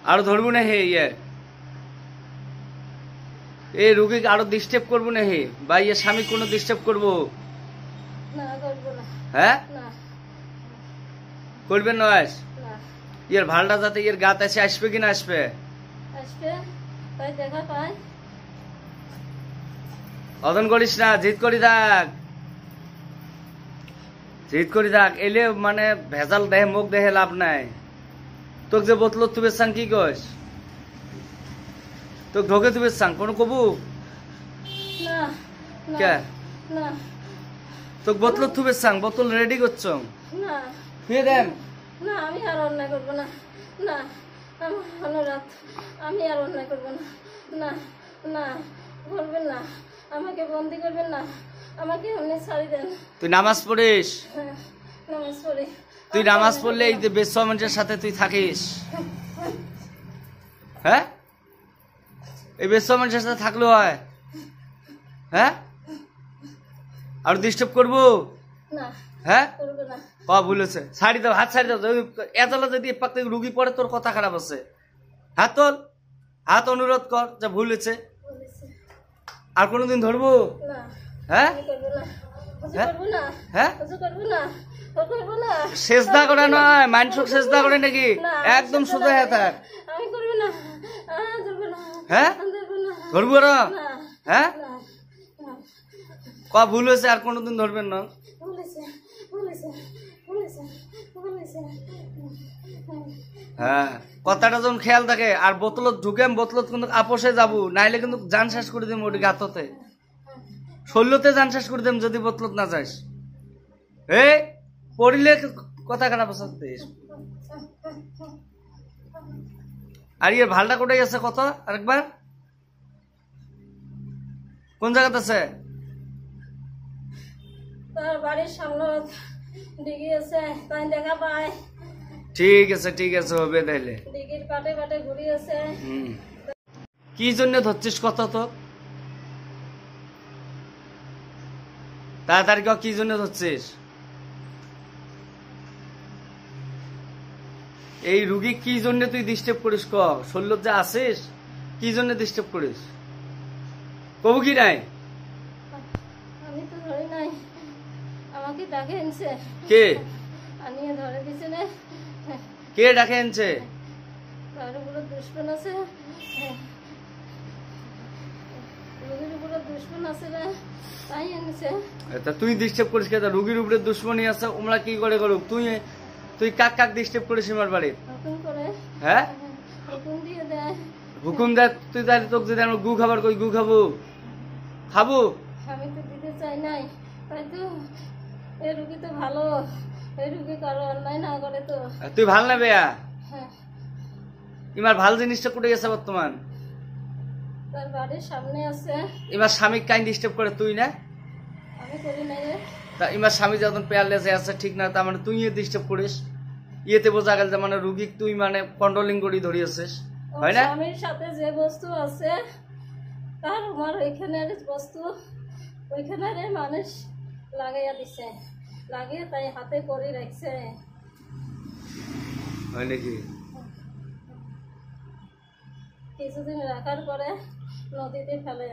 আর ধরবো না হে ইয়ে এই রুগীকে আরো ডিস্টার্ব করবো না হে বা ইয়ে স্বামী কোনো ডিস্টার্ব করবো হ্যাঁ করবেন না ইয়ের ভালটা যাতে ইয়ের গাত আছে আসবে কিনা আসবে অদন করিস না জিদ করি থাক এলে মানে ভেজাল দেহে মুখ দেহে লাভ নাই তোকে যে বোতল তুবে চাং কি কস তোকে ঢোকে তুবে চাং কোনো কবু কে তোকে বোতল তুবে চাং বোতল রেডি করছ ফিরে দেন না আমি আর অন্যায় করবো না না অনুরাধ আমি আর অন্যায় করবো না না না বলবেন না আমাকে বন্দি করবেন না আমাকে এমনি ছাড়ি দেন তুই নামাজ পড়িস নামাজ পড়ি তুই নামাজ পড়লে এই যে বেসমেন্টের সাথে তুই থাকিস হ্যাঁ এই বেসমেন্টের সাথে থাকলে হয় হ্যাঁ আর ডিস্টার্ব করবো না হ্যাঁ করবো না ভুল হয়েছে ছাড়ি দাও হাত ছাড়ি দাও এতলা যদি পাক রুগী পড়ে তোর কথা খারাপ আছে হাত তোল হাত অনুরোধ কর যা ভুল হয়েছে আর কোনোদিন ধরবো হ্যাঁ হ্যাঁ সেজদা করে নয় মানসুক সেজদা করে নাকি একদম সোজা হয়ে থাক হ্যাঁ ধরবো না হ্যাঁ ক ভুল হয়েছে আর কোনোদিন ধরবেন না হ্যাঁ কথাটা যখন খেয়াল থাকে আর বোতলত ঢুকে বোতলত কিন্তু আপোষে যাবো নাইলে কিন্তু জান শেষ করে দিম ওটি গাততে শৈল্যতে জান শেষ করে দিম যদি বোতলত না যাস এই পড়িলে কথা খারাপ আছে আর ইয়ে ভালটা কোথায় আছে কত আরেকবার কোন জায়গাতে আছে তার বাড়ির সামনে ডিগি আছে তাই দেখা পায় ঠিক আছে হবে তাইলে ডিগির পাটে পাটে ঘুরি আছে কি জন্য ধরছিস কত তো তাড়াতাড়ি কি জন্য ধরছিস এই রুগী কি জন্য তুই ডিস্টার্ব করিস ক শরীর যে আসিস কি জন্য ডিস্টার্ব করিস কবু কি নাই আমি তো ধরি নাই আমাকে ডাকে এনেছে কে আনিয়ে ধরে দিছে না কে ডাকে এনেছে তার উপরে দুশ্মন আছে রোগীর উপরে দুশ্মন আছে না তাই এনেছে তা তুই ডিস্টার্ব করিস কে রুগীর উপরে দুশ্মনী আছে ওমরা কি করে করুক তুই কাক ডিস্টার্ব করিস আমার বাড়ি হুকুম করে হ্যাঁ হুকুম দিয়ে দেয় হুকুম দেয় তুই তাহলে তোকে যদি আমরা গু খাবার কই গু খাবো আমি তো দিতে চাই নাই তাই তো এই রুগী তো ভালো এই রুগী কারো অন্যায় না করে তো তুই ভাল না বেয়া ইমার ভাল জিনিসটা কোটে গেছে বর্তমান তার বাড়ির সামনে আছে এবার স্বামী কাইন ডিস্টার্ব করে তুই না আমি করি নাই রে তা এবার স্বামী যখন পেয়ারলেসে আছে ঠিক না তার মানে তুই ডিস্টার্ব করিস ইয়েতে বোঝা গেল যে মানে রুগী তুই মানে কন্ট্রোলিং করি ধরিয়েছিস হয় না স্বামীর সাথে যে বস্তু আছে তার আমার ওইখানের বস্তু ওইখানের মানুষ লাগাইয়া দিছে লাগিয়ে তাই হাতে করে রাখছে হয় নাকি কিছুদিন রাখার পরে নদীতে ফেলে